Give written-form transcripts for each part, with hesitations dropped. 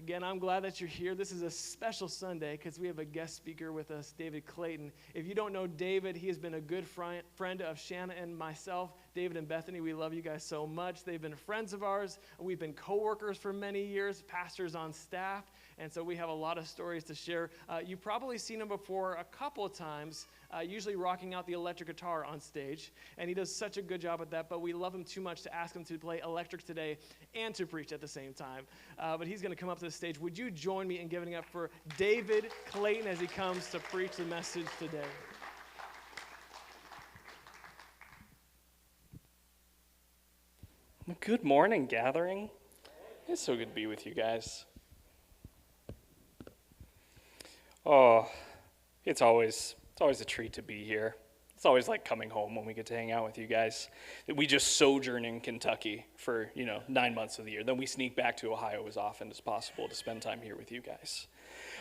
Again, I'm glad that you're here. This is a special Sunday because we have a guest speaker with us, David Clayton. If you don't know David, he has been a good friend of Shanna and myself. David and Bethany, we love you guys so much. They've been friends of ours. We've been co-workers for many years, pastors on staff, and so we have a lot of stories to share. You've probably seen him before a couple of times, usually rocking out the electric guitar on stage, and he does such a good job at that, but we love him too much to ask him to play electric today and to preach at the same time. But he's going to come up to the stage. Would you join me in giving it up for David Clayton as he comes to preach the message today? Good morning, gathering. It's so good to be with you guys. Oh, it's always a treat to be here. It's always like coming home when we get to hang out with you guys. We just sojourn in Kentucky for, 9 months of the year. Then we sneak back to Ohio as often as possible to spend time here with you guys.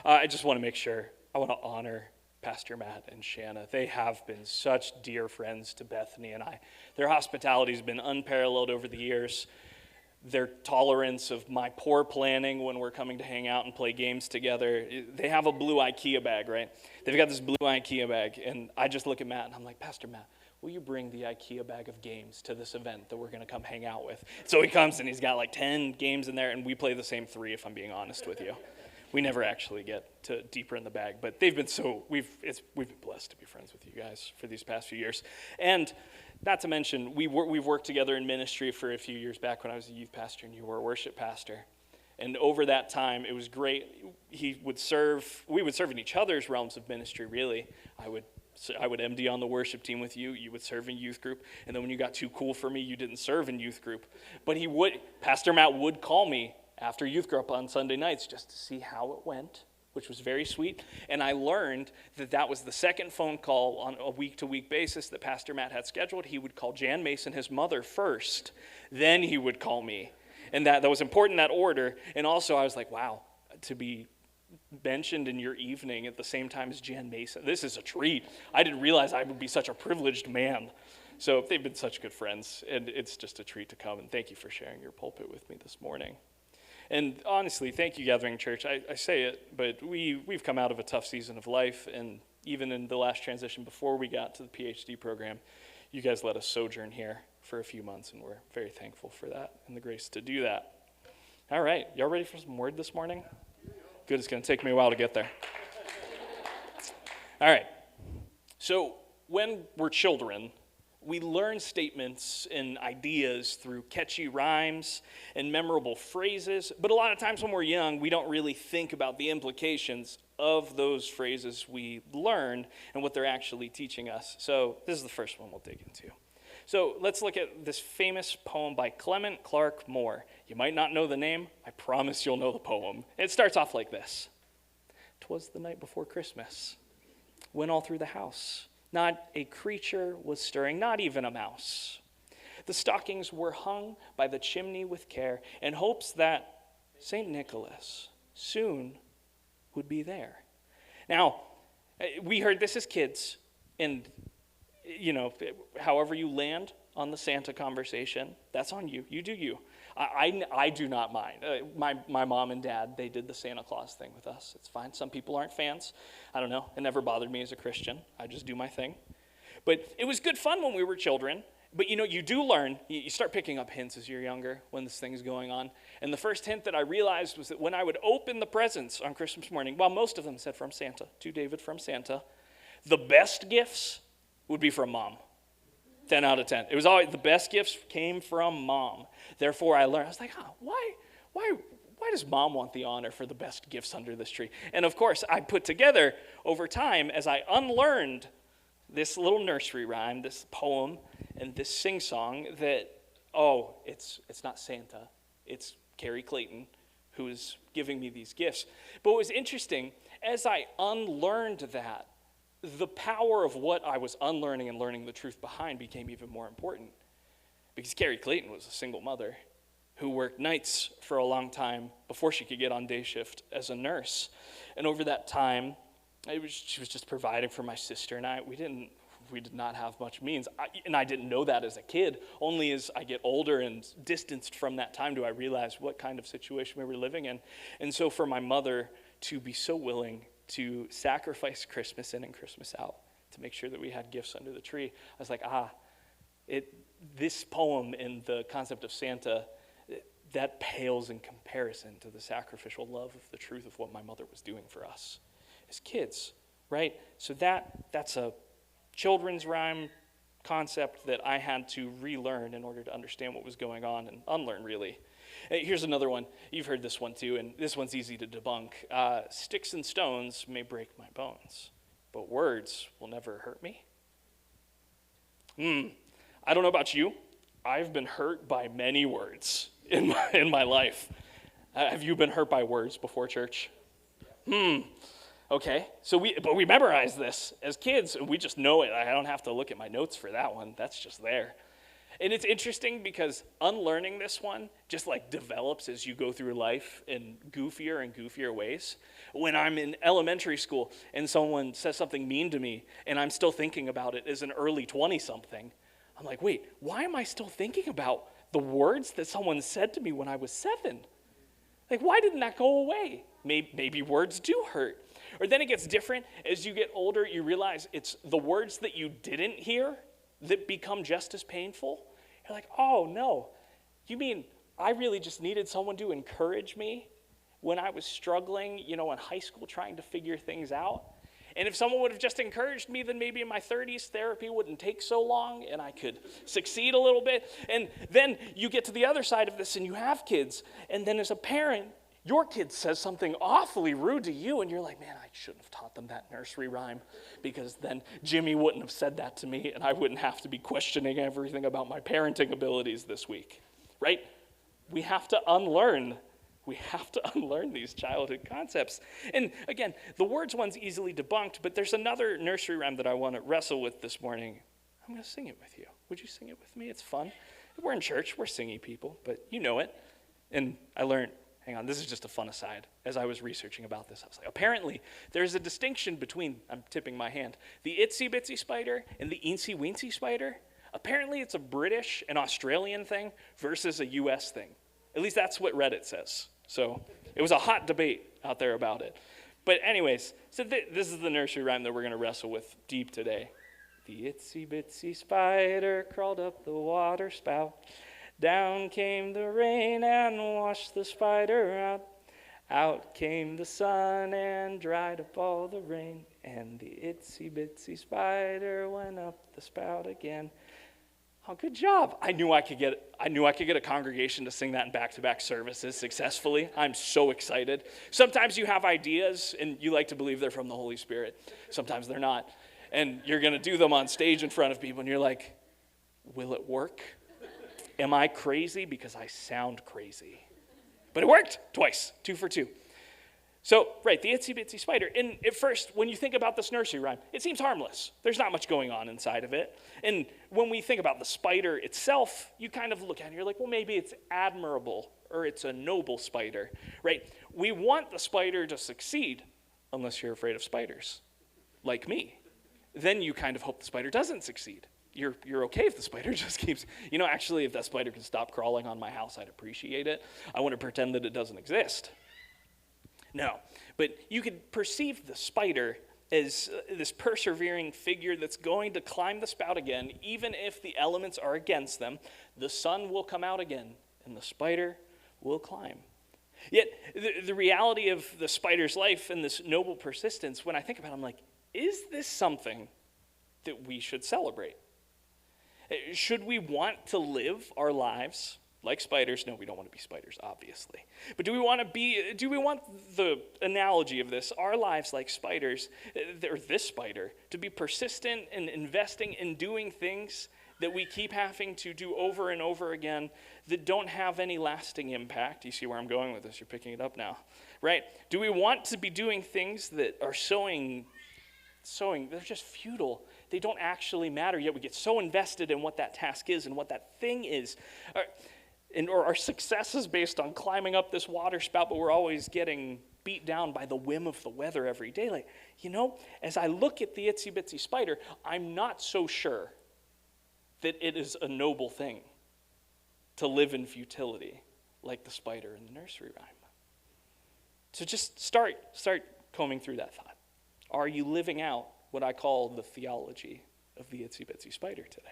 I just want to make sure, I want to honor Pastor Matt and Shanna. They have been such dear friends to Bethany and I. Their hospitality has been unparalleled over the years. Their tolerance of my poor planning when we're coming to hang out and play games together. They have a blue IKEA bag, right? They've got this blue IKEA bag, and I just look at Matt and I'm like, Pastor Matt, will you bring the IKEA bag of games to this event that we're going to come hang out with? So he comes and he's got like 10 games in there, and we play the same 3 if I'm being honest with you. We never actually get to deeper in the bag, but they've been we've been blessed to be friends with you guys for these past few years. And not to mention, we've worked together in ministry for a few years back when I was a youth pastor and you were a worship pastor. And over that time, it was great. We would serve in each other's realms of ministry, really. I would MD on the worship team with you. You would serve in youth group. And then when you got too cool for me, you didn't serve in youth group. But Pastor Matt would call me after youth group on Sunday nights just to see how it went, which was very sweet. And I learned that was the second phone call on a week-to-week basis that Pastor Matt had scheduled. He would call Jan Mason, his mother, first. Then he would call me. And that was important, that order. And also I was like, wow, to be mentioned in your evening at the same time as Jan Mason, this is a treat. I didn't realize I would be such a privileged man. So they've been such good friends, and it's just a treat to come. And thank you for sharing your pulpit with me this morning. And honestly, thank you, Gathering Church. I say it, but we've come out of a tough season of life, and even in the last transition before we got to the PhD program, you guys let us sojourn here for a few months, and we're very thankful for that and the grace to do that. All right, y'all ready for some word this morning? Good, it's going to take me a while to get there. All right, so when we're children, we learn statements and ideas through catchy rhymes and memorable phrases, but a lot of times when we're young, we don't really think about the implications of those phrases we learn and what they're actually teaching us. So this is the first one we'll dig into. So let's look at this famous poem by Clement Clark Moore. You might not know the name. I promise you'll know the poem. It starts off like this. 'Twas the night before Christmas, went all through the house. Not a creature was stirring, not even a mouse. The stockings were hung by the chimney with care, in hopes that St. Nicholas soon would be there. Now, we heard this as kids, and, however you land on the Santa conversation, that's on you. You do you. I do not mind. My mom and dad, they did the Santa Claus thing with us. It's fine. Some people aren't fans. I don't know. It never bothered me as a Christian. I just do my thing. But it was good fun when we were children. But, you do learn. You start picking up hints as you're younger when this thing's going on. And the first hint that I realized was that when I would open the presents on Christmas morning, while most of them said from Santa, to David from Santa, the best gifts would be from Mom. 10 out of 10. It was always the best gifts came from Mom. Therefore, I learned. I was like, why does Mom want the honor for the best gifts under this tree? And of course, I put together over time as I unlearned this little nursery rhyme, this poem, and this sing-song that, it's not Santa. It's Carrie Clayton who is giving me these gifts. But what was interesting, as I unlearned that, the power of what I was unlearning and learning the truth behind became even more important. Because Carrie Clayton was a single mother who worked nights for a long time before she could get on day shift as a nurse. And over that time, she was just providing for my sister and I. We didn't we did not have much means. And I didn't know that as a kid. Only as I get older and distanced from that time do I realize what kind of situation we were living in. And so for my mother to be so willing to sacrifice Christmas in and Christmas out to make sure that we had gifts under the tree, I was like, this poem and the concept of Santa, that pales in comparison to the sacrificial love of the truth of what my mother was doing for us as kids, right? So that's a children's rhyme concept that I had to relearn in order to understand what was going on and unlearn, really. Here's another one. You've heard this one too, and this one's easy to debunk. Sticks and stones may break my bones, but words will never hurt me. I don't know about you. I've been hurt by many words in my life. Have you been hurt by words before, church? Okay, but we memorized this as kids, and we just know it. I don't have to look at my notes for that one. That's just there. And it's interesting because unlearning this one just like develops as you go through life in goofier and goofier ways. When I'm in elementary school and someone says something mean to me and I'm still thinking about it as an early 20-something, I'm like, wait, why am I still thinking about the words that someone said to me when I was 7? Like, why didn't that go away? Maybe words do hurt. Or then it gets different. As you get older, you realize it's the words that you didn't hear that become just as painful. You're like, oh, no. You mean I really just needed someone to encourage me when I was struggling, in high school trying to figure things out? And if someone would have just encouraged me, then maybe in my 30s, therapy wouldn't take so long and I could succeed a little bit. And then you get to the other side of this and you have kids. And then as a parent, your kid says something awfully rude to you and you're like, man, I shouldn't have taught them that nursery rhyme because then Jimmy wouldn't have said that to me and I wouldn't have to be questioning everything about my parenting abilities this week, right? We have to unlearn these childhood concepts. And again, the words one's easily debunked, but there's another nursery rhyme that I want to wrestle with this morning. I'm going to sing it with you. Would you sing it with me? It's fun. We're in church. We're singy people, but you know it. And I learned, hang on, this is just a fun aside. As I was researching about this, I was like, apparently there's a distinction between, I'm tipping my hand, the Itsy Bitsy spider and the Eensy Weensy spider. Apparently it's a British and Australian thing versus a U.S. thing. At least that's what Reddit says. So it was a hot debate out there about it. But anyways, so this is the nursery rhyme that we're going to wrestle with deep today. The itsy bitsy spider crawled up the water spout. Down came the rain and washed the spider out. Out came the sun and dried up all the rain. And the itsy bitsy spider went up the spout again. Oh, good job. I knew I could get a congregation to sing that in back-to-back services successfully. I'm so excited. Sometimes you have ideas and you like to believe they're from the Holy Spirit. Sometimes they're not. And you're going to do them on stage in front of people and you're like, will it work? Am I crazy? Because I sound crazy. But it worked twice, 2 for 2. So, right, the itsy bitsy spider. And at first, when you think about this nursery rhyme, it seems harmless. There's not much going on inside of it. And when we think about the spider itself, you kind of look at it and you're like, well, maybe it's admirable or it's a noble spider, right? We want the spider to succeed unless you're afraid of spiders, like me. Then you kind of hope the spider doesn't succeed. You're okay if the spider just keeps, actually, if that spider could stop crawling on my house, I'd appreciate it. I want to pretend that it doesn't exist. No, but you could perceive the spider as this persevering figure that's going to climb the spout again, even if the elements are against them. The sun will come out again, and the spider will climb. Yet, the reality of the spider's life and this noble persistence, when I think about it, I'm like, is this something that we should celebrate? Should we want to live our lives like spiders? No, we don't want to be spiders, obviously. But do we want the analogy of this, our lives like spiders, or this spider, to be persistent and investing in doing things that we keep having to do over and over again that don't have any lasting impact? You see where I'm going with this? You're picking it up now, right? Do we want to be doing things that are sowing, they're just futile. They don't actually matter, yet we get so invested in what that task is and what that thing is. Or our success is based on climbing up this water spout, but we're always getting beat down by the whim of the weather every day. Like, as I look at the itsy bitsy spider, I'm not so sure that it is a noble thing to live in futility like the spider in the nursery rhyme. So just start combing through that thought. Are you living out what I call the theology of the itsy bitsy spider today?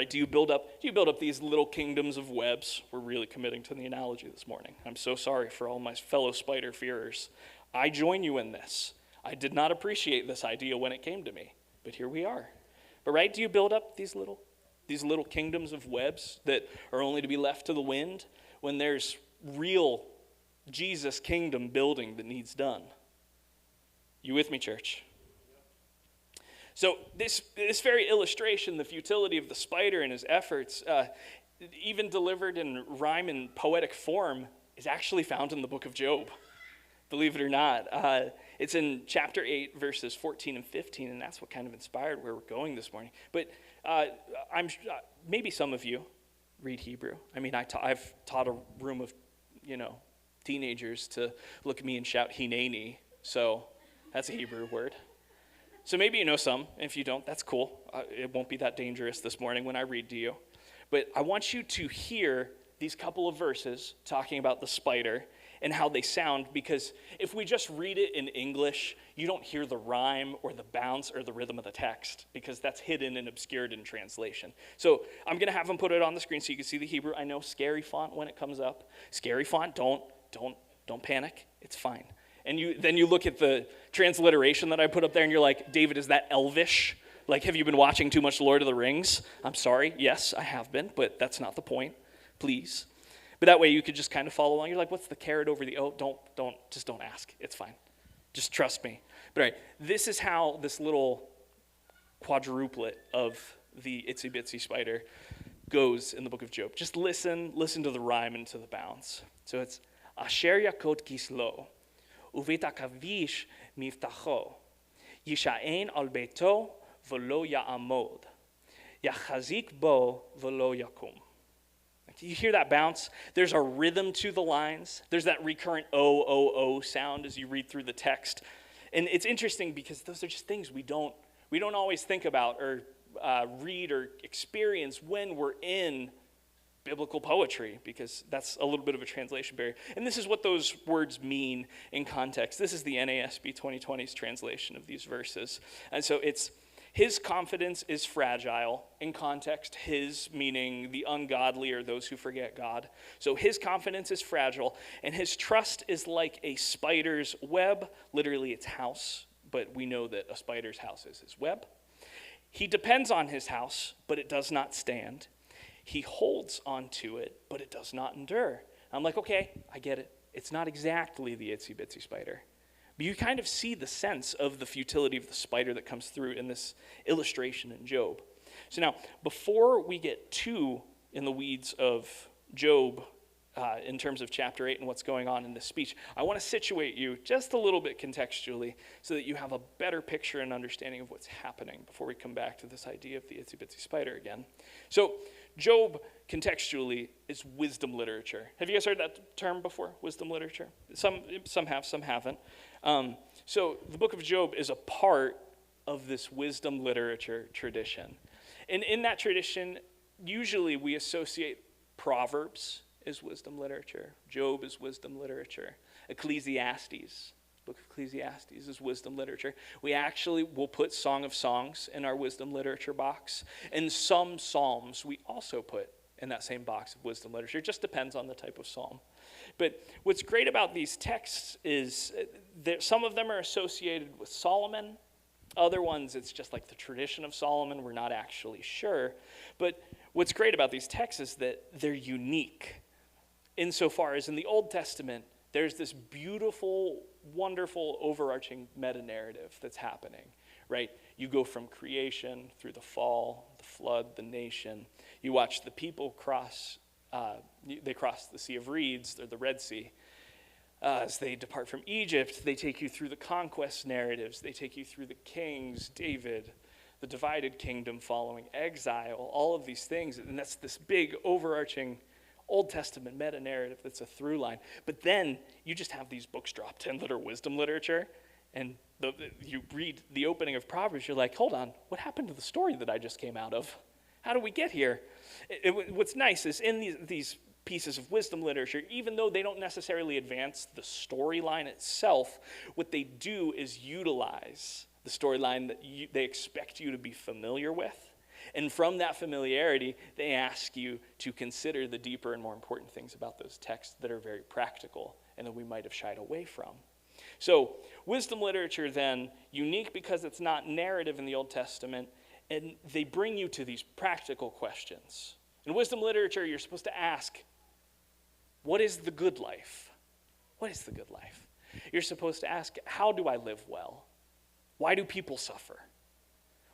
Do you build up these little kingdoms of webs? We're really committing to the analogy this morning. I'm so sorry for all my fellow spider fearers. I join you in this. I did not appreciate this idea when it came to me, but here we are. But do you build up these little kingdoms of webs that are only to be left to the wind when there's real Jesus kingdom building that needs done? You with me, church? So this very illustration, the futility of the spider and his efforts, even delivered in rhyme and poetic form, is actually found in the book of Job. Believe it or not. It's in chapter 8, verses 14 and 15, and that's what kind of inspired where we're going this morning. But maybe some of you read Hebrew. I mean, I've taught a room of, teenagers to look at me and shout hineni, so that's a Hebrew word. So maybe you know some. If you don't, that's cool. It won't be that dangerous this morning when I read to you. But I want you to hear these couple of verses talking about the spider and how they sound, because if we just read it in English, you don't hear the rhyme or the bounce or the rhythm of the text, because that's hidden and obscured in translation. So I'm going to have them put it on the screen so you can see the Hebrew. I know scary font when it comes up. Scary font, don't panic. It's fine. And then you look at the transliteration that I put up there and you're like, David, is that Elvish? Like, have you been watching too much Lord of the Rings? I'm sorry. Yes, I have been, but that's not the point. Please. But that way you could just kind of follow along. You're like, what's the carrot over the oat? Don't ask. It's fine. Just trust me. But all right, this is how this little quadruplet of the itsy bitsy spider goes in the book of Job. Just listen to the rhyme and to the bounce. So it's Asher yakot kislo, uvita kavish miftacho, yisha'en al beito v'lo ya'amod, yachazik bo v'lo yakum. You hear that bounce? There's a rhythm to the lines. There's that recurrent O sound as you read through the text. And it's interesting because those are just things we don't always think about or read or experience when we're in biblical poetry, because that's a little bit of a translation barrier. And this is what those words mean in context. This is the NASB 2020's translation of these verses. And so it's, his confidence is fragile. In context, his meaning the ungodly or those who forget God. So his confidence is fragile, and his trust is like a spider's web, literally its house, but we know that a spider's house is his web. He depends on his house, but it does not stand. He holds onto it, but it does not endure. I'm like, okay, I get it. It's not exactly the itsy bitsy spider. But you kind of see the sense of the futility of the spider that comes through in this illustration in Job. So now, before we get too in the weeds of Job in terms of chapter 8 and what's going on in this speech, I want to situate you just a little bit contextually so that you have a better picture and understanding of what's happening before we come back to this idea of the itsy bitsy spider again. So Job, contextually, is wisdom literature. Have you guys heard that term before, wisdom literature? Some have, some haven't. So the book of Job is a part of this wisdom literature tradition. And in that tradition, usually we associate Proverbs as wisdom literature. Job is wisdom literature. Ecclesiastes, book of Ecclesiastes is wisdom literature. We actually will put Song of Songs in our wisdom literature box. And some psalms we also put in that same box of wisdom literature. It just depends on the type of psalm. But what's great about these texts is that some of them are associated with Solomon. Other ones, it's just like the tradition of Solomon. We're not actually sure. But what's great about these texts is that they're unique insofar as in the Old Testament, there's this beautiful, wonderful, overarching meta-narrative that's happening, right? You go from creation through the fall, the flood, the nation. You watch the people cross the Sea of Reeds, or the Red Sea. As they depart from Egypt, they take you through the conquest narratives. They take you through the kings, David, the divided kingdom following exile, all of these things. And that's this big overarching Old Testament meta-narrative that's a through line. But then you just have these books dropped in that are wisdom literature, and you read the opening of Proverbs, you're like, hold on, what happened to the story that I just came out of? How do we get here? What's nice is in these pieces of wisdom literature, even though they don't necessarily advance the storyline itself, what they do is utilize the storyline that they expect you to be familiar with. And from that familiarity, they ask you to consider the deeper and more important things about those texts that are very practical and that we might have shied away from. So wisdom literature then, unique because it's not narrative in the Old Testament, and they bring you to these practical questions. In wisdom literature, you're supposed to ask, what is the good life? What is the good life? You're supposed to ask, how do I live well? Why do people suffer?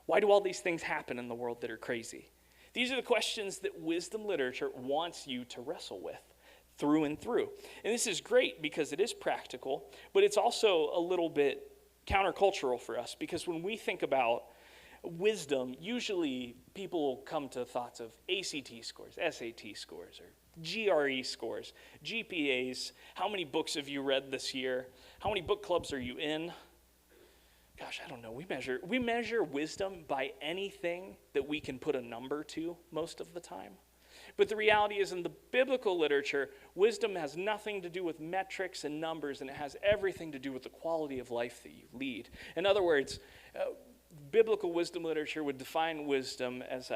Why do all these things happen in the world that are crazy? These are the questions that wisdom literature wants you to wrestle with through and through. And this is great because it is practical, but it's also a little bit countercultural for us, because when we think about wisdom, usually people come to thoughts of ACT scores, SAT scores, or GRE scores, GPAs. How many books have you read this year? How many book clubs are you in? Gosh, I don't know. We measure wisdom by anything that we can put a number to most of the time. But the reality is, in the biblical literature, wisdom has nothing to do with metrics and numbers, and it has everything to do with the quality of life that you lead. In other words, biblical wisdom literature would define wisdom as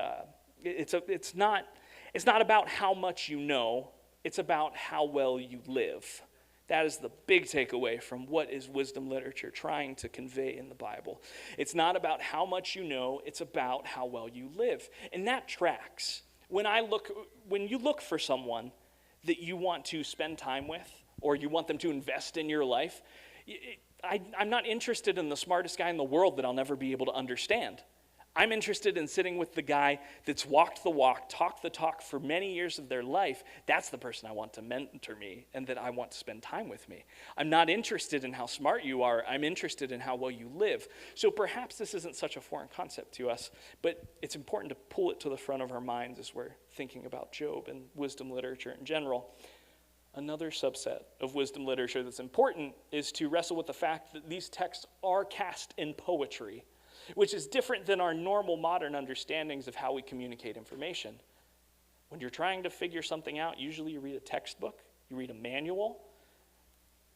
it's not about how much you know, it's about how well you live. That is the big takeaway from what is wisdom literature trying to convey in the Bible. It's not about how much you know, it's about how well you live. And that tracks. When you look for someone that you want to spend time with, or you want them to invest in your life, I'm not interested in the smartest guy in the world that I'll never be able to understand. I'm interested in sitting with the guy that's walked the walk, talked the talk for many years of their life. That's the person I want to mentor me and that I want to spend time with me. I'm not interested in how smart you are. I'm interested in how well you live. So perhaps this isn't such a foreign concept to us, but it's important to pull it to the front of our minds as we're thinking about Job and wisdom literature in general. Another subset of wisdom literature that's important is to wrestle with the fact that these texts are cast in poetry, which is different than our normal modern understandings of how we communicate information. When you're trying to figure something out, usually you read a textbook, you read a manual.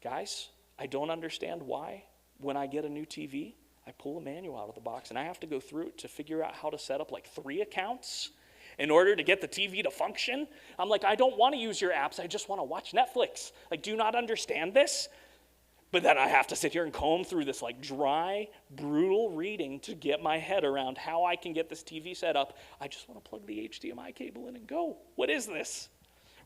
Guys, I don't understand why when I get a new TV, I pull a manual out of the box and I have to go through it to figure out how to set up like 3 accounts in order to get the TV to function. I'm like, I don't want to use your apps, I just want to watch Netflix. Like, do you not understand this? But then I have to sit here and comb through this like dry, brutal reading to get my head around how I can get this TV set up. I just want to plug the HDMI cable in and go. What is this?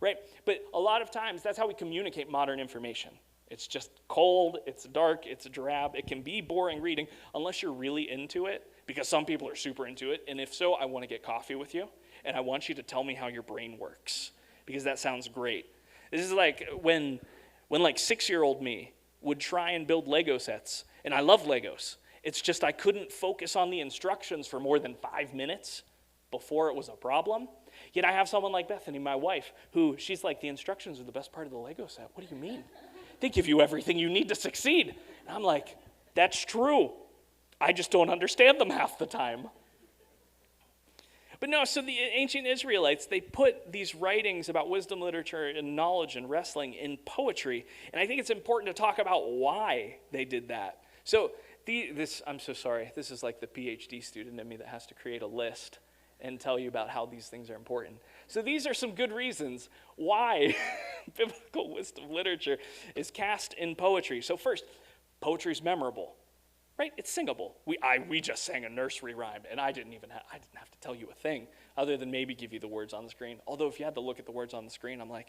Right? But a lot of times that's how we communicate modern information. It's just cold, it's dark, it's drab. It can be boring reading unless you're really into it, because some people are super into it. And if so, I want to get coffee with you and I want you to tell me how your brain works, because that sounds great. This is like when like 6-year-old me would try and build Lego sets. And I love Legos. It's just I couldn't focus on the instructions for more than 5 minutes before it was a problem. Yet I have someone like Bethany, my wife, who she's like, the instructions are the best part of the Lego set. What do you mean? They give you everything you need to succeed. And I'm like, that's true. I just don't understand them half the time. But no, so the ancient Israelites, they put these writings about wisdom literature and knowledge and wrestling in poetry. And I think it's important to talk about why they did that. So I'm so sorry. This is like the PhD student in me that has to create a list and tell you about how these things are important. So these are some good reasons why biblical wisdom literature is cast in poetry. So first, poetry is memorable. Right? It's singable. We just sang a nursery rhyme, and I didn't have to tell you a thing other than maybe give you the words on the screen. Although if you had to look at the words on the screen, I'm like,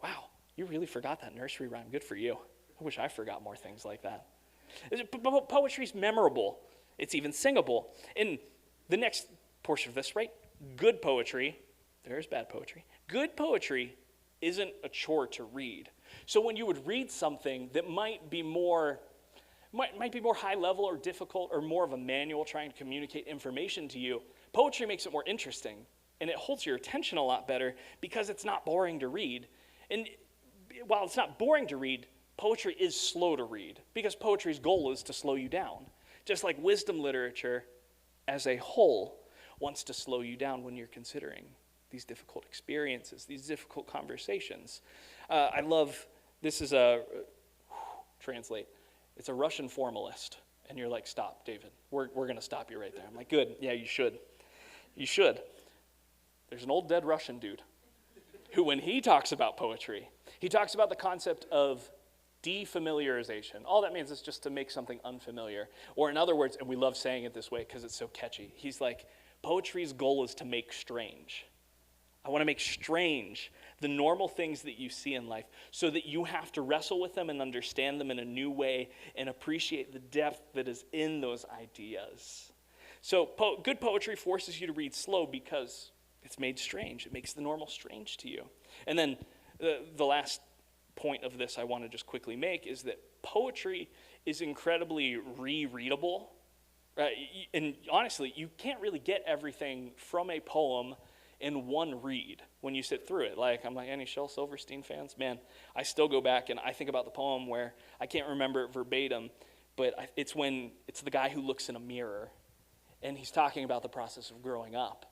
wow, you really forgot that nursery rhyme. Good for you. I wish I forgot more things like that. Poetry's memorable. It's even singable. In the next portion of this, right? Good poetry, there's bad poetry. Good poetry isn't a chore to read. So when you would read something that might be more high level or difficult or more of a manual trying to communicate information to you, poetry makes it more interesting And it holds your attention a lot better because it's not boring to read. And while it's not boring to read, poetry is slow to read because poetry's goal is to slow you down. Just like wisdom literature as a whole wants to slow you down when you're considering these difficult experiences, these difficult conversations. I love, this is translate, it's a Russian formalist. And you're like, stop, David. We're going to stop you right there. I'm like, good. Yeah, you should. You should. There's an old dead Russian dude who, when he talks about poetry, he talks about the concept of defamiliarization. All that means is just to make something unfamiliar. Or in other words, and we love saying it this way because it's so catchy, he's like, poetry's goal is to make strange. I want to make strange the normal things that you see in life so that you have to wrestle with them and understand them in a new way and appreciate the depth that is in those ideas. So good poetry forces you to read slow because it's made strange. It makes the normal strange to you. And then the last point of this I want to just quickly make is that poetry is incredibly rereadable. And honestly, you can't really get everything from a poem in one read when you sit through it. Like, I'm like, any Shel Silverstein fans? Man, I still go back and I think about the poem where I can't remember it verbatim, but it's the guy who looks in a mirror and he's talking about the process of growing up.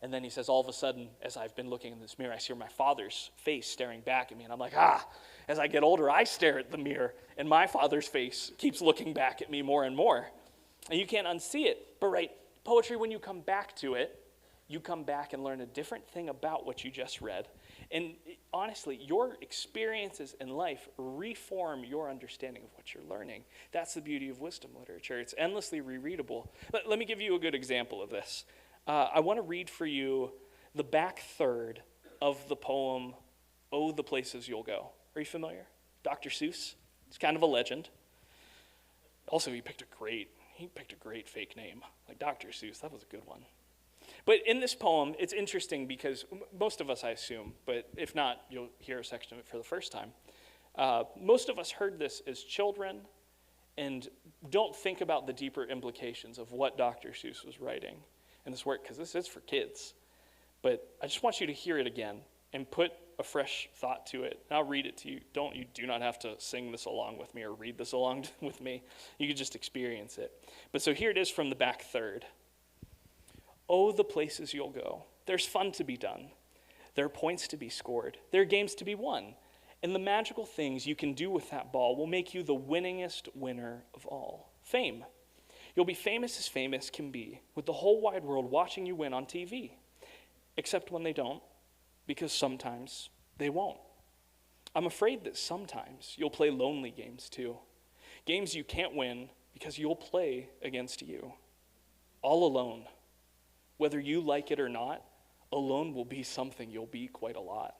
And then he says, all of a sudden, as I've been looking in this mirror, I see my father's face staring back at me. And I'm like, as I get older, I stare at the mirror and my father's face keeps looking back at me more and more. And you can't unsee it. But poetry, when you come back to it, you come back and learn a different thing about what you just read. And honestly, your experiences in life reform your understanding of what you're learning. That's the beauty of wisdom literature. It's endlessly rereadable. Let me give you a good example of this. I want to read for you the back third of the poem, Oh, the Places You'll Go. Are you familiar? Dr. Seuss. It's kind of a legend. Also, he picked a great fake name. Like Dr. Seuss, that was a good one. But in this poem, it's interesting because most of us, I assume, but if not, you'll hear a section of it for the first time. Most of us heard this as children and don't think about the deeper implications of what Dr. Seuss was writing in this work, because this is for kids. But I just want you to hear it again and put a fresh thought to it. And I'll read it to you. You do not have to sing this along with me or read this along with me. You can just experience it. But so here it is from the back third. Oh, the places you'll go. There's fun to be done. There are points to be scored. There are games to be won. And the magical things you can do with that ball will make you the winningest winner of all. Fame. You'll be famous as famous can be, with the whole wide world watching you win on TV. Except when they don't, because sometimes they won't. I'm afraid that sometimes you'll play lonely games too. Games you can't win because you'll play against you. All alone. Whether you like it or not, alone will be something you'll be quite a lot.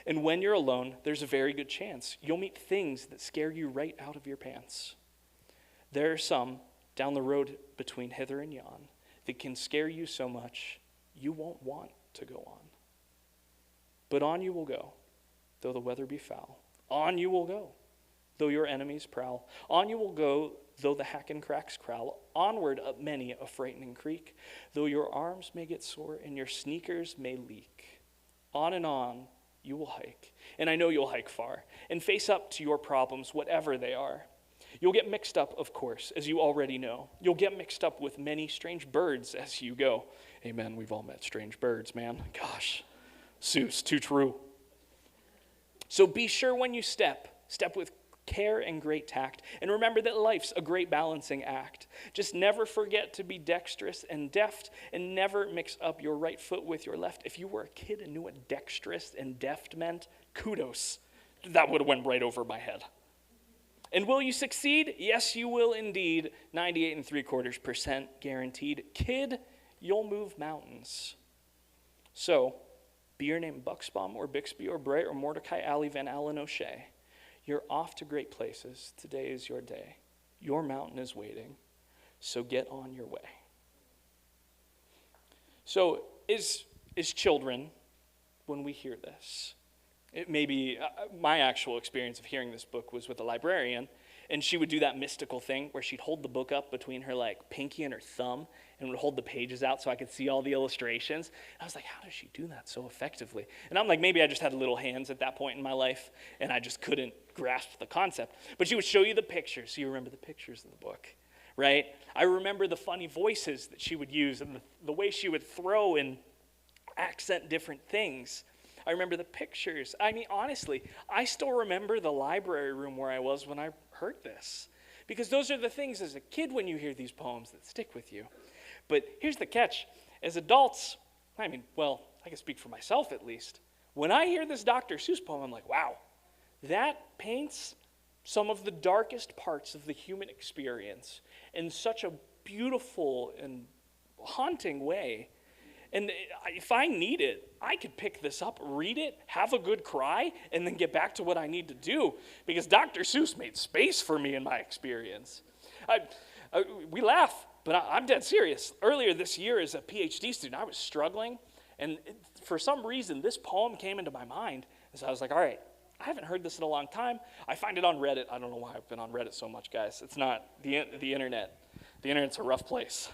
And when you're alone, there's a very good chance you'll meet things that scare you right out of your pants. There are some down the road between hither and yon that can scare you so much you won't want to go on. But on you will go, though the weather be foul. On you will go, though your enemies prowl. On you will go, though the hack and cracks crowl. Onward up many a frightening creek, though your arms may get sore and your sneakers may leak. On and on you will hike, and I know you'll hike far, and face up to your problems, whatever they are. You'll get mixed up, of course, as you already know. You'll get mixed up with many strange birds as you go. Amen, we've all met strange birds, man. Gosh, Seuss, too true. So be sure when you step with care and great tact, and remember that life's a great balancing act. Just never forget to be dexterous and deft, and never mix up your right foot with your left. If you were a kid and knew what dexterous and deft meant, kudos. That would have went right over my head. And will you succeed? Yes, you will indeed. 98.75% guaranteed. Kid, you'll move mountains. So, be your name Buxbaum or Bixby or Bray or Mordecai Alley Van Allen O'Shea. You're off to great places. Today is your day. Your mountain is waiting. So get on your way. So, as children, when we hear this, Maybe my actual experience of hearing this book was with a librarian, and she would do that mystical thing where she'd hold the book up between her like pinky and her thumb and would hold the pages out so I could see all the illustrations. And I was like, how does she do that so effectively? And I'm like, maybe I just had little hands at that point in my life and I just couldn't grasp the concept. But she would show you the pictures, so you remember the pictures of the book, right? I remember the funny voices that she would use and the way she would throw and accent different things. I remember the pictures. I mean, honestly, I still remember the library room where I was when I heard this. Because those are the things as a kid when you hear these poems that stick with you. But here's the catch. As adults, I mean, well, I can speak for myself at least. When I hear this Dr. Seuss poem, I'm like, wow, that paints some of the darkest parts of the human experience in such a beautiful and haunting way. And if I need it, I could pick this up, read it, have a good cry, and then get back to what I need to do. Because Dr. Seuss made space for me in my experience. We laugh, but I'm dead serious. Earlier this year as a PhD student, I was struggling. And for some reason, this poem came into my mind. And so I was like, all right, I haven't heard this in a long time. I find it on Reddit. I don't know why I've been on Reddit so much, guys. It's not the internet. The internet's a rough place.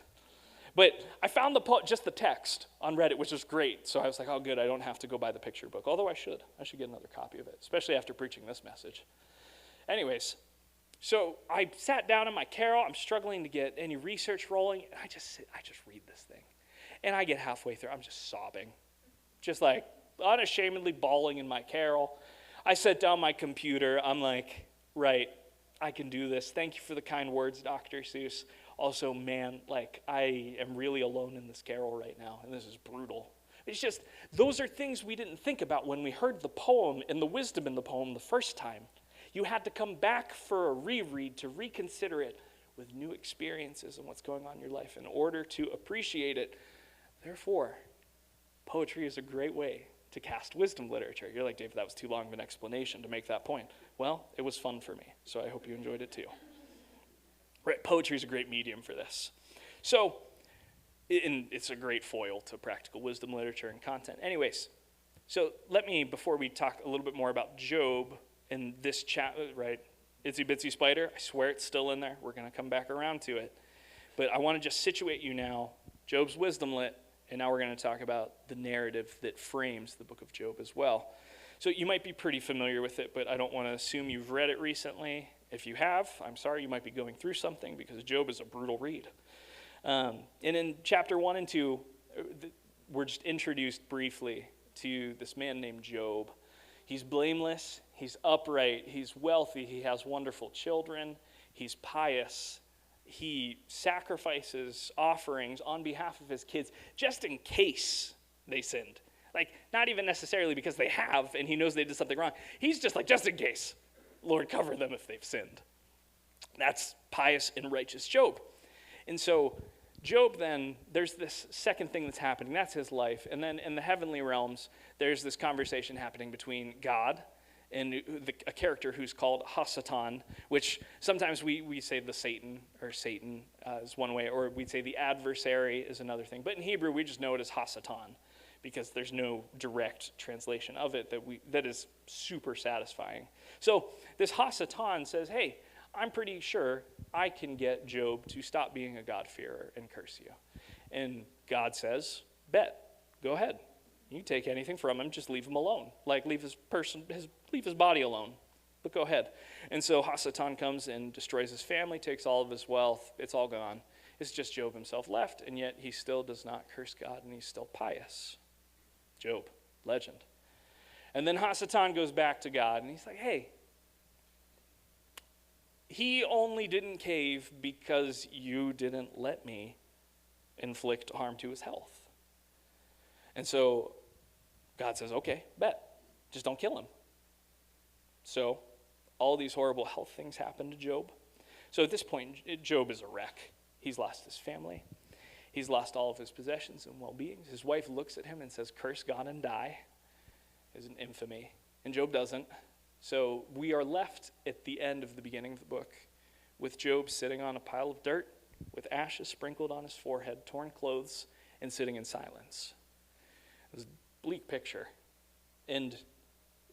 But I found just the text on Reddit, which was great. So I was like, oh, good, I don't have to go buy the picture book. Although I should. I should get another copy of it, especially after preaching this message. Anyways, so I sat down in my carrel. I'm struggling to get any research rolling. And I just read this thing. And I get halfway through. I'm just sobbing. Just like unashamedly bawling in my carrel. I set down my computer. I'm like, right, I can do this. Thank you for the kind words, Dr. Seuss. Also, man, like, I am really alone in this carol right now, and this is brutal. It's just, those are things we didn't think about when we heard the poem and the wisdom in the poem the first time. You had to come back for a reread to reconsider it with new experiences and what's going on in your life in order to appreciate it. Therefore, poetry is a great way to cast wisdom literature. You're like, Dave, that was too long of an explanation to make that point. Well, it was fun for me, so I hope you enjoyed it too. Right, poetry is a great medium for this. So, it's a great foil to practical wisdom literature and content. Anyways, so let me, before we talk a little bit more about Job in this chat, right, Itsy Bitsy Spider, I swear it's still in there. We're going to come back around to it. But I want to just situate you now, Job's wisdom lit, and now we're going to talk about the narrative that frames the book of Job as well. So you might be pretty familiar with it, but I don't want to assume you've read it recently. If you have, I'm sorry, you might be going through something because Job is a brutal read. And in chapter 1 and 2, we're just introduced briefly to this man named Job. He's blameless, he's upright, he's wealthy, he has wonderful children, he's pious. He sacrifices offerings on behalf of his kids just in case they sinned. Like, not even necessarily because they have and he knows they did something wrong. He's just like, just in case. Lord, cover them if they've sinned. That's pious and righteous Job. And so Job then, there's this second thing that's happening. That's his life. And then in the heavenly realms, there's this conversation happening between God and a character who's called Hasatan, which sometimes we say the Satan, or Satan is one way, or we'd say the adversary is another thing. But in Hebrew, we just know it as Hasatan, because there's no direct translation of it that is super satisfying. So this Hasatan says, hey, I'm pretty sure I can get Job to stop being a God-fearer and curse you. And God says, bet, go ahead. You take anything from him, just leave him alone. Like leave his body alone, but go ahead. And so Hasatan comes and destroys his family, takes all of his wealth, it's all gone. It's just Job himself left, and yet he still does not curse God, and he's still pious. Job, legend. And then Hasatan goes back to God, and he's like, hey, he only didn't cave because you didn't let me inflict harm to his health. And so God says, okay, bet. Just don't kill him. So all these horrible health things happen to Job. So at this point, Job is a wreck. He's lost his family. He's lost all of his possessions and well-being. His wife looks at him and says, curse God and die. Is an infamy. And Job doesn't. So we are left at the end of the beginning of the book with Job sitting on a pile of dirt with ashes sprinkled on his forehead, torn clothes, and sitting in silence. It was a bleak picture. And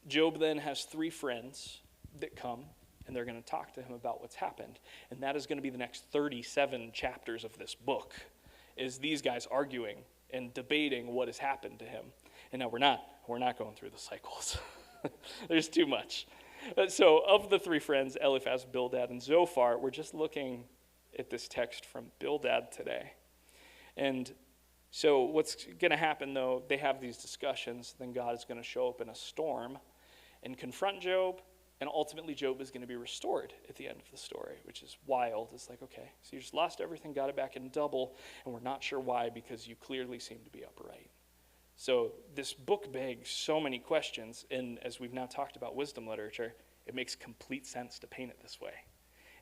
Job then has 3 friends that come, and they're going to talk to him about what's happened. And that is going to be the next 37 chapters of this book, is these guys arguing and debating what has happened to him. And now we're not going through the cycles. There's too much. So of the 3 friends, Eliphaz, Bildad, and Zophar, we're just looking at this text from Bildad today. And so what's going to happen, though, they have these discussions, then God is going to show up in a storm and confront Job, and ultimately Job is going to be restored at the end of the story, which is wild. It's like, okay, so you just lost everything, got it back in double, and we're not sure why, because you clearly seem to be upright. So this book begs so many questions, and as we've now talked about wisdom literature, it makes complete sense to paint it this way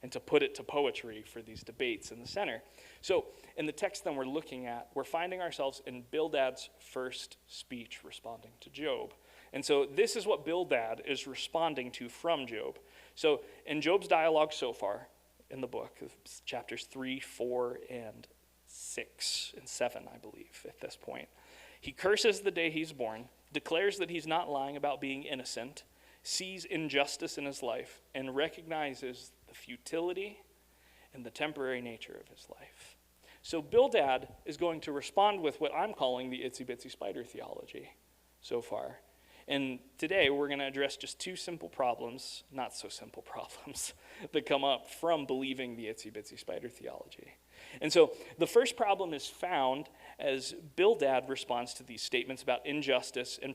and to put it to poetry for these debates in the center. So in the text then we're looking at, we're finding ourselves in Bildad's first speech responding to Job. And so this is what Bildad is responding to from Job. So in Job's dialogue so far in the book, chapters 3, 4, and 6, and 7, I believe, at this point, he curses the day he's born, declares that he's not lying about being innocent, sees injustice in his life, and recognizes the futility and the temporary nature of his life. So Bildad is going to respond with what I'm calling the Itsy Bitsy spider theology so far. And today we're going to address just 2 simple problems, not so simple problems, that come up from believing the Itsy Bitsy spider theology. And so the first problem is found as Bildad responds to these statements about injustice and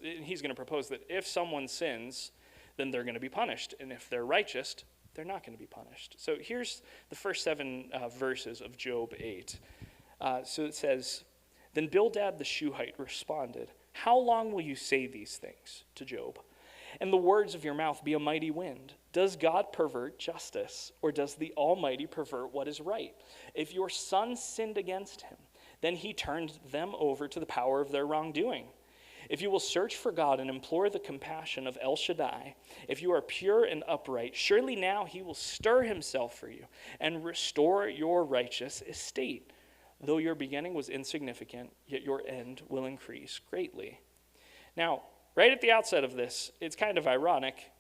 he's going to propose that if someone sins, then they're going to be punished. And if they're righteous, they're not going to be punished. So here's the first 7 verses of Job 8. So it says, "Then Bildad the Shuhite responded, 'How long will you say these things to Job? And the words of your mouth be a mighty wind. Does God pervert justice, or does the Almighty pervert what is right? If your son sinned against him, then he turned them over to the power of their wrongdoing. If you will search for God and implore the compassion of El Shaddai, if you are pure and upright, surely now he will stir himself for you and restore your righteous estate. Though your beginning was insignificant, yet your end will increase greatly.'" Now, right at the outset of this, it's kind of ironic.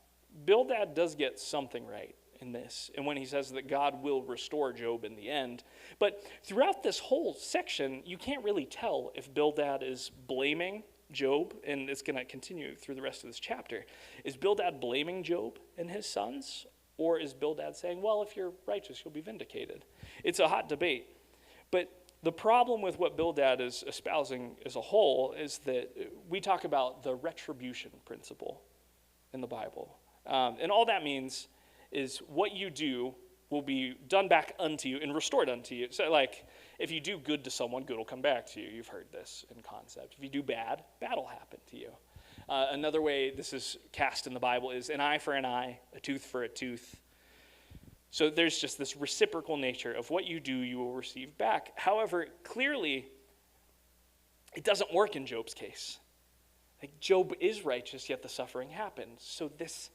Bildad does get something right in this, and when he says that God will restore Job in the end. But throughout this whole section, you can't really tell if Bildad is blaming Job, and it's going to continue through the rest of this chapter. Is Bildad blaming Job and his sons, or is Bildad saying, well, if you're righteous, you'll be vindicated? It's a hot debate. But the problem with what Bildad is espousing as a whole is that we talk about the retribution principle in the Bible. And all that means is what you do will be done back unto you and restored unto you. So like, if you do good to someone, good will come back to you. You've heard this in concept. If you do bad, bad will happen to you. Another way this is cast in the Bible is an eye for an eye, a tooth for a tooth. So there's just this reciprocal nature of what you do, you will receive back. However, clearly, it doesn't work in Job's case. Like, Job is righteous, yet the suffering happens. So this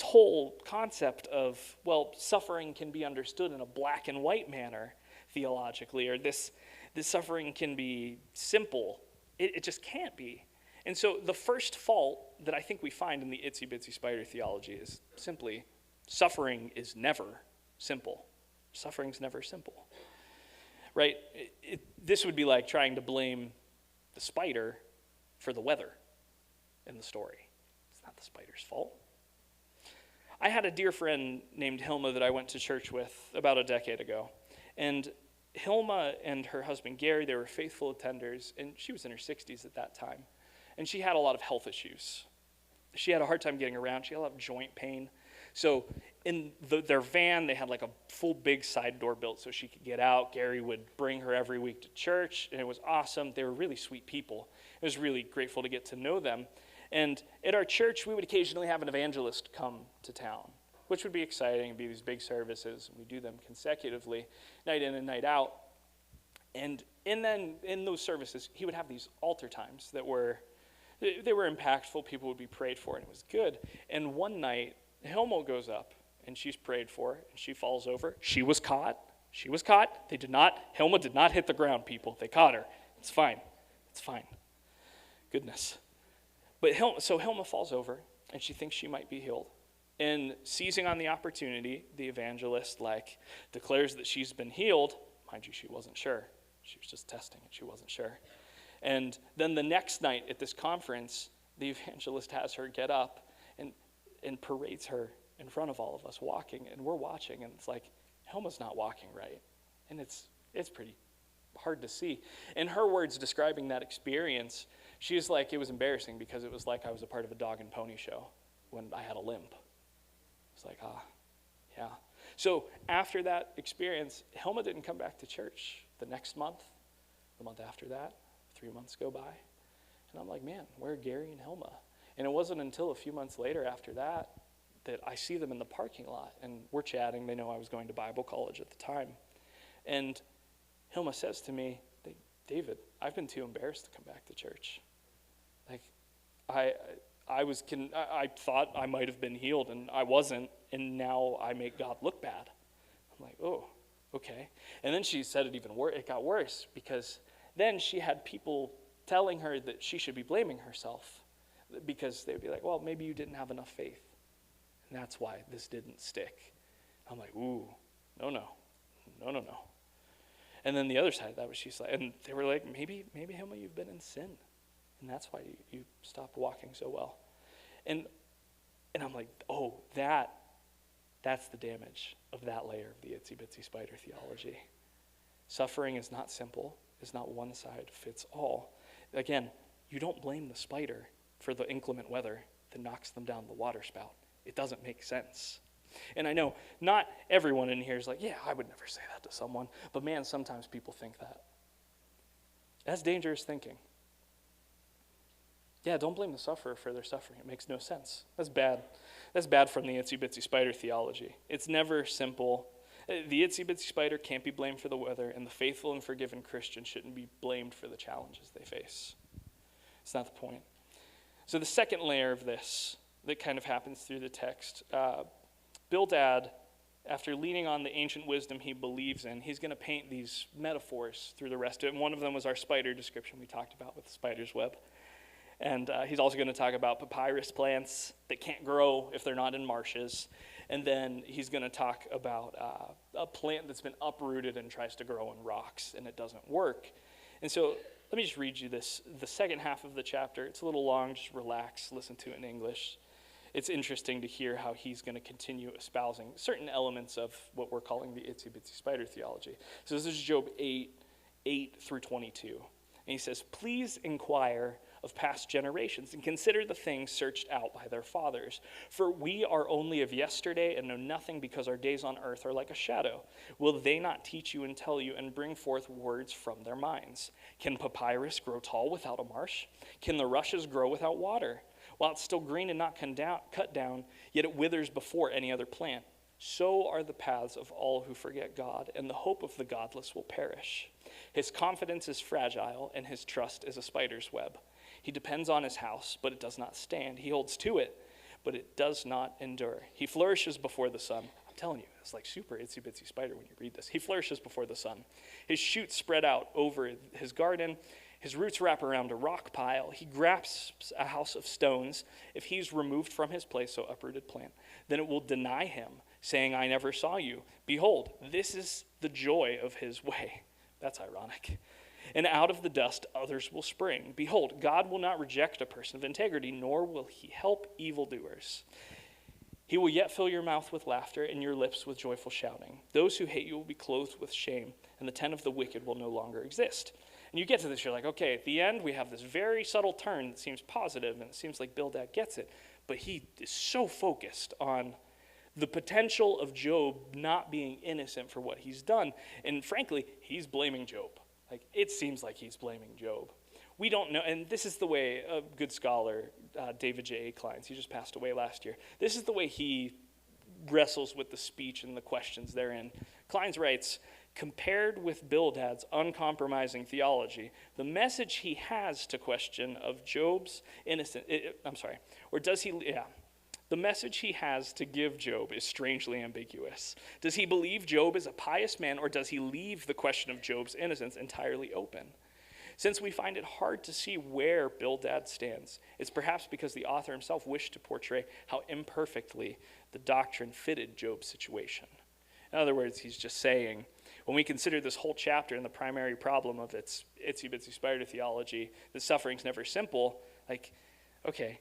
whole concept of, well, suffering can be understood in a black and white manner theologically, or this suffering can be simple. It just can't be. And so the first fault that I think we find in the Itsy Bitsy spider theology is simply suffering is never simple. Suffering's never simple, right? This would be like trying to blame the spider for the weather in the story. It's not the spider's fault. I had a dear friend named Hilma that I went to church with about a decade ago. And Hilma and her husband Gary, they were faithful attenders, and she was in her 60s at that time. And she had a lot of health issues. She had a hard time getting around. She had a lot of joint pain. So in their van, they had like a full big side door built so she could get out. Gary would bring her every week to church, and it was awesome. They were really sweet people. I was really grateful to get to know them. And at our church, we would occasionally have an evangelist come to town, which would be exciting. It'd be these big services. We do them consecutively, night in and night out. And then in those services, he would have these altar times that were impactful. People would be prayed for, and it was good. And one night, Hilma goes up, and she's prayed for, and she falls over. She was caught. She was caught. Hilma did not hit the ground, people. They caught her. It's fine. It's fine. Goodness. But Hilma falls over, and she thinks she might be healed. And seizing on the opportunity, the evangelist declares that she's been healed. Mind you, she wasn't sure. She was just testing it. She wasn't sure. And then the next night at this conference, the evangelist has her get up and parades her in front of all of us walking. And we're watching, and it's like, Hilma's not walking right. And it's pretty hard to see. In her words describing that experience, she's like, it was embarrassing because it was like I was a part of a dog and pony show when I had a limp. It's like, yeah. So after that experience, Hilma didn't come back to church the next month, the month after that, 3 months go by. And I'm like, man, where are Gary and Hilma? And it wasn't until a few months later after that I see them in the parking lot, and we're chatting. They know I was going to Bible college at the time. And Hilma says to me, David, I've been too embarrassed to come back to church. I thought I might have been healed, and I wasn't, and now I make God look bad. I'm like, oh, okay. And then she said it got worse, because then she had people telling her that she should be blaming herself, because they'd be like, well, maybe you didn't have enough faith, and that's why this didn't stick. I'm like, ooh, no. And then the other side of that was she's like, and they were like, maybe Hilma, you've been in sin. And that's why you stopped walking so well. And I'm like, oh, that's the damage of that layer of the Itsy Bitsy spider theology. Suffering is not simple. It's not one side fits all. Again, you don't blame the spider for the inclement weather that knocks them down the water spout. It doesn't make sense. And I know not everyone in here is like, yeah, I would never say that to someone. But man, sometimes people think that. That's dangerous thinking. Yeah, don't blame the sufferer for their suffering. It makes no sense. That's bad. That's bad from the Itsy Bitsy spider theology. It's never simple. The Itsy Bitsy spider can't be blamed for the weather, and the faithful and forgiven Christian shouldn't be blamed for the challenges they face. It's not the point. So the second layer of this that kind of happens through the text, Bildad, after leaning on the ancient wisdom he believes in, he's going to paint these metaphors through the rest of it. And one of them was our spider description we talked about with the spider's web. And he's also going to talk about papyrus plants that can't grow if they're not in marshes. And then he's going to talk about a plant that's been uprooted and tries to grow in rocks, and it doesn't work. And so let me just read you the second half of the chapter. It's a little long. Just relax, listen to it in English. It's interesting to hear how he's going to continue espousing certain elements of what we're calling the Itsy Bitsy spider theology. So this is Job 8 through 22. And he says, please inquire of past generations and consider the things searched out by their fathers. For we are only of yesterday and know nothing, because our days on earth are like a shadow. Will they not teach you and tell you and bring forth words from their minds? Can papyrus grow tall without a marsh? Can the rushes grow without water? While it's still green and not cut down, yet it withers before any other plant. So are the paths of all who forget God, and the hope of the godless will perish. His confidence is fragile, and his trust is a spider's web. He depends on his house, but it does not stand. He holds to it, but it does not endure. He flourishes before the sun. I'm telling you, it's like super Itsy Bitsy spider when you read this. He flourishes before the sun. His shoots spread out over his garden. His roots wrap around a rock pile. He grasps a house of stones. If he's removed from his place, so uprooted plant, then it will deny him, saying, I never saw you. Behold, this is the joy of his way. That's ironic. And out of the dust others will spring. Behold, God will not reject a person of integrity, nor will he help evildoers. He will yet fill your mouth with laughter and your lips with joyful shouting. Those who hate you will be clothed with shame, and the tent of the wicked will no longer exist. And you get to this, you're like, okay, at the end we have this very subtle turn that seems positive, and it seems like Bildad gets it. But he is so focused on the potential of Job not being innocent for what he's done. And frankly, he's blaming Job. Like, it seems like he's blaming Job. We don't know, and this is the way a good scholar, David J. Kleins, he just passed away last year. This is the way he wrestles with the speech and the questions therein. Kleins writes, compared with Bildad's uncompromising theology, the message he has to question of Job's innocence, the message he has to give Job is strangely ambiguous. Does he believe Job is a pious man, or does he leave the question of Job's innocence entirely open? Since we find it hard to see where Bildad stands, it's perhaps because the author himself wished to portray how imperfectly the doctrine fitted Job's situation. In other words, he's just saying, when we consider this whole chapter and the primary problem of its Itsy Bitsy spider theology, that suffering's never simple, like, okay,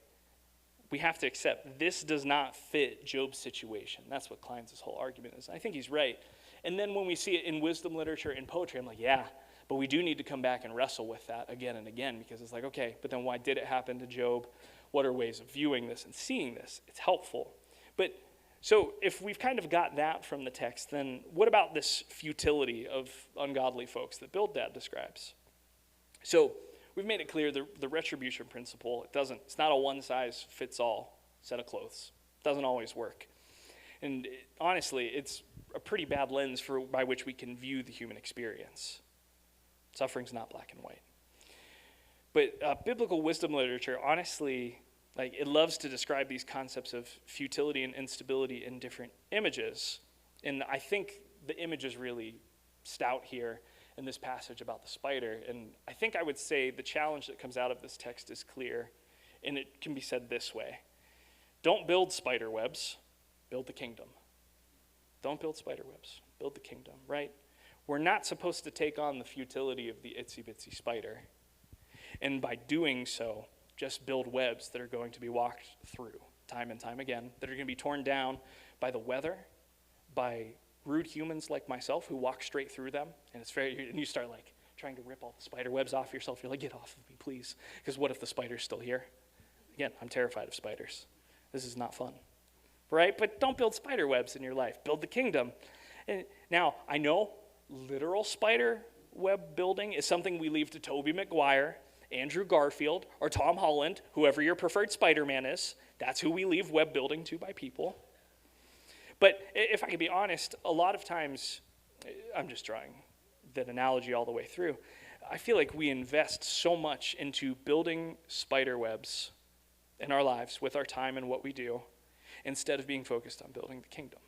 we have to accept this does not fit Job's situation. That's what Klein's whole argument is. I think he's right. And then when we see it in wisdom literature and poetry, I'm like, yeah, but we do need to come back and wrestle with that again and again, because it's like, okay, but then why did it happen to Job? What are ways of viewing this and seeing this? It's helpful. But so if we've kind of got that from the text, then what about this futility of ungodly folks that Bildad describes? So we've made it clear the retribution principle, it's not a one-size-fits-all set of clothes. It doesn't always work. And honestly, it's a pretty bad lens by which we can view the human experience. Suffering's not black and white. But biblical wisdom literature, honestly, like, it loves to describe these concepts of futility and instability in different images. And I think the image is really stout here in this passage about the spider. And I think I would say the challenge that comes out of this text is clear. And it can be said this way. Don't build spider webs, build the kingdom. Don't build spider webs, build the kingdom, right? We're not supposed to take on the futility of the itsy bitsy spider. And by doing so, just build webs that are going to be walked through time and time again, that are going to be torn down by the weather, by rude humans like myself who walk straight through them. And you start like trying to rip all the spider webs off yourself. You're like, get off of me, please. Because what if the spider's still here? Again, I'm terrified of spiders. This is not fun, right? But don't build spider webs in your life. Build the kingdom. And now, I know literal spider web building is something we leave to Tobey Maguire, Andrew Garfield, or Tom Holland, whoever your preferred Spider-Man is. That's who we leave web building to by people. But if I could be honest, a lot of times, I'm just drawing that analogy all the way through, I feel like we invest so much into building spider webs in our lives with our time and what we do, instead of being focused on building the kingdom.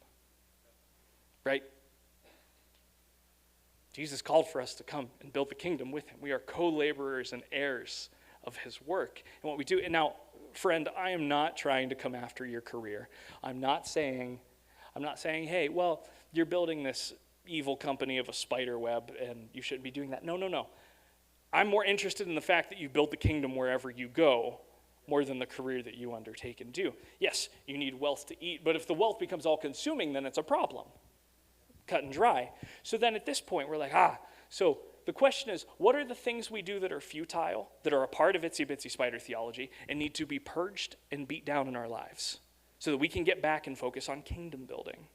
Right? Jesus called for us to come and build the kingdom with him. We are co-laborers and heirs of his work and what we do. And now, friend, I am not trying to come after your career. I'm not saying, hey, well, you're building this evil company of a spider web and you shouldn't be doing that. No. I'm more interested in the fact that you build the kingdom wherever you go more than the career that you undertake and do. Yes, you need wealth to eat, but if the wealth becomes all-consuming, then it's a problem. Cut and dry. So then at this point, we're like, so the question is, what are the things we do that are futile, that are a part of Itsy Bitsy spider theology, and need to be purged and beat down in our lives so that we can get back and focus on kingdom building?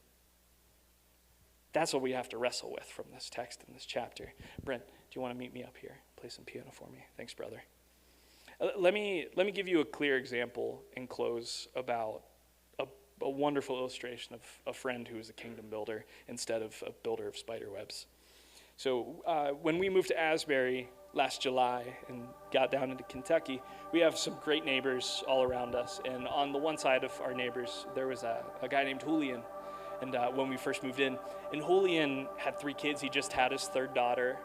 That's what we have to wrestle with from this text in this chapter. Brent, do you want to meet me up here? Play some piano for me. Thanks, brother. Let me give you a clear example and close about a wonderful illustration of a friend who is a kingdom builder instead of a builder of spider webs. So when we moved to Asbury last July and got down into Kentucky, we have some great neighbors all around us. And on the one side of our neighbors, there was a guy named Julian. And when we first moved in, and Julian had 3 kids. He just had his 3rd daughter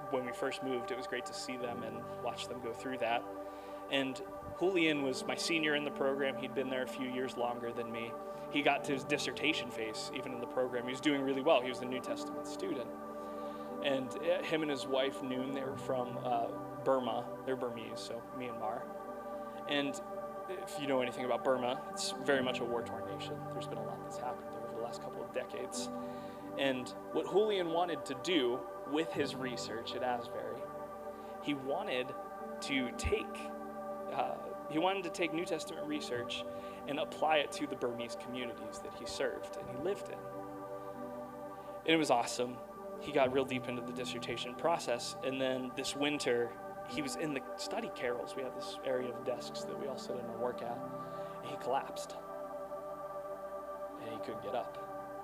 when we first moved. It was great to see them and watch them go through that. And Julian was my senior in the program. He'd been there a few years longer than me. He got to his dissertation phase, even in the program. He was doing really well. He was a New Testament student. And him and his wife, Noon, they were from Burma. They're Burmese, so Myanmar. And if you know anything about Burma, it's very much a war-torn nation. There's been a lot that's happened there over the last couple of decades. And what Julian wanted to do with his research at Asbury, he wanted to take New Testament research and apply it to the Burmese communities that he served and he lived in. And it was awesome. He got real deep into the dissertation process, and then this winter, he was in the study carrels. We have this area of desks that we all sit in and work at, and he collapsed. And he couldn't get up.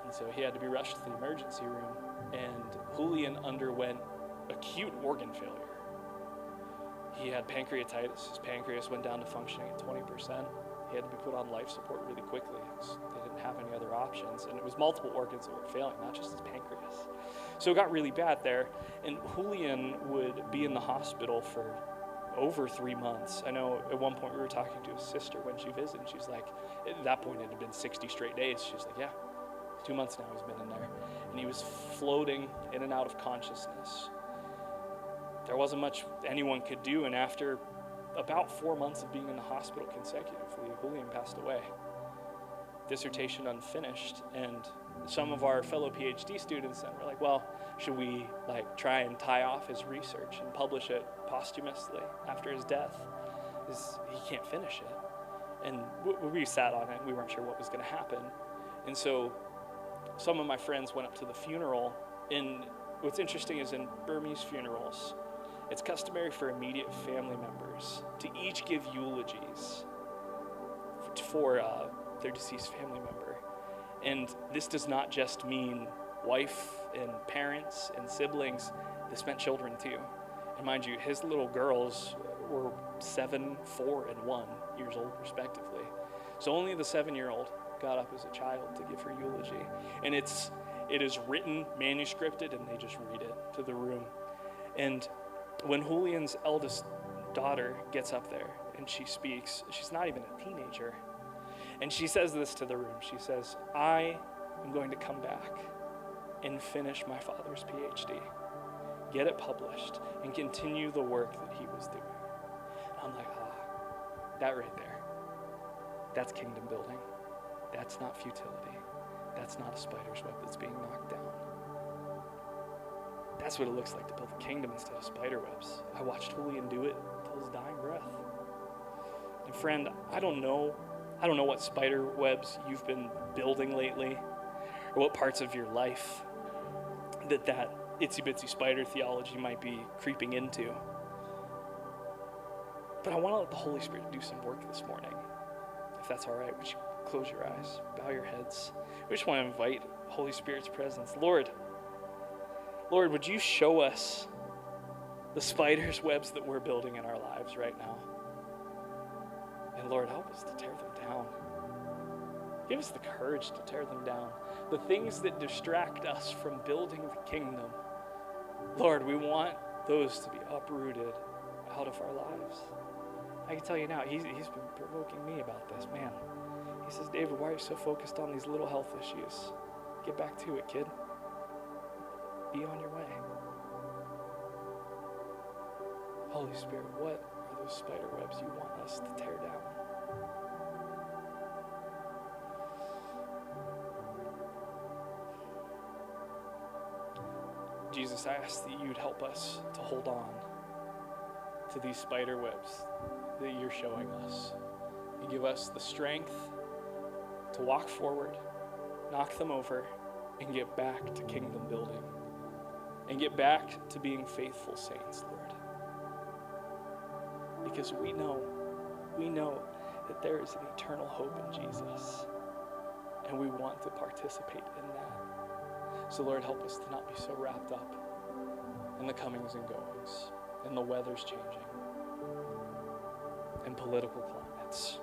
And so he had to be rushed to the emergency room, and Julian underwent acute organ failure. He had pancreatitis. His pancreas went down to functioning at 20%. He had to be put on life support really quickly. They didn't have any other options. And it was multiple organs that were failing, not just his pancreas. So it got really bad there, and Julian would be in the hospital for over 3 months. I know at one point we were talking to his sister when she visited, and she's like, at that point it had been 60 straight days. She's like, yeah, 2 months now he's been in there. And he was floating in and out of consciousness. There wasn't much anyone could do, and after about 4 months of being in the hospital consecutively, Julian passed away. Dissertation unfinished, and some of our fellow PhD students then were like, well, should we try and tie off his research and publish it posthumously after his death? Because he can't finish it. And we sat on it, and we weren't sure what was going to happen. And so some of my friends went up to the funeral, and what's interesting is in Burmese funerals, it's customary for immediate family members to each give eulogies for their deceased family member. And this does not just mean wife and parents and siblings. This meant children too. And mind you, his little girls were 7, 4, and 1 years old respectively. So only the 7-year-old got up as a child to give her eulogy. And it is written, manuscripted, and they just read it to the room. And when Julian's eldest daughter gets up there and she speaks, she's not even a teenager. And she says this to the room. She says, I am going to come back and finish my father's PhD, get it published, and continue the work that he was doing. And I'm like, that right there, that's kingdom building. That's not futility. That's not a spider's web that's being knocked down. That's what it looks like to build a kingdom instead of spider webs. I watched Julian do it until his dying breath. And friend, I don't know what spider webs you've been building lately, or what parts of your life that itsy bitsy spider theology might be creeping into. But I want to let the Holy Spirit do some work this morning. If that's all right, would you close your eyes, bow your heads? We just want to invite Holy Spirit's presence. Lord, would you show us the spider's webs that we're building in our lives right now? And Lord, help us to tear them down. Give us the courage to tear them down. The things that distract us from building the kingdom, Lord, we want those to be uprooted out of our lives. I can tell you now, he's been provoking me about this, man. He says, David, why are you so focused on these little health issues? Get back to it, kid. Be on your way. Holy Spirit, what are those spider webs you want us to tear down? Jesus, I ask that you'd help us to hold on to these spider webs that you're showing us. You give us the strength to walk forward, knock them over, and get back to kingdom building. And get back to being faithful saints, Lord. Because we know that there is an eternal hope in Jesus. And we want to participate in that. So Lord, help us to not be so wrapped up in the comings and goings, in the weather's changing, in political climates,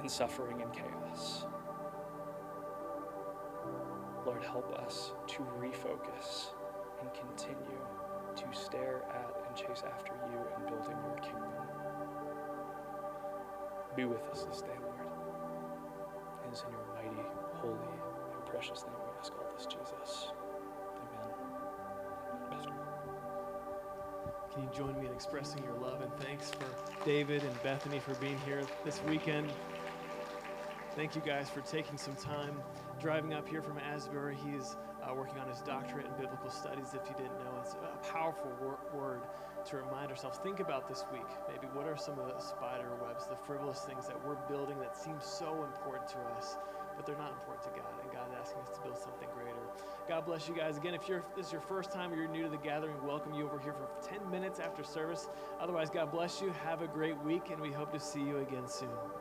in suffering and chaos. Lord, help us to refocus and continue to stare at and chase after you and building your kingdom. Be with us this day, Lord. It is in your mighty, holy, and precious name we ask all this, Jesus. Amen. Pastor. Can you join me in expressing your love and thanks for David and Bethany for being here this weekend? Thank you guys for taking some time driving up here from Asbury. He's working on his doctorate in biblical studies. If you didn't know, it's a powerful word to remind ourselves. Think about this week. Maybe what are some of the spider webs, the frivolous things that we're building that seem so important to us, but they're not important to God, and God is asking us to build something greater. God bless you guys. Again, if this is your first time or you're new to the gathering, welcome you over here for 10 minutes after service. Otherwise, God bless you. Have a great week, and we hope to see you again soon.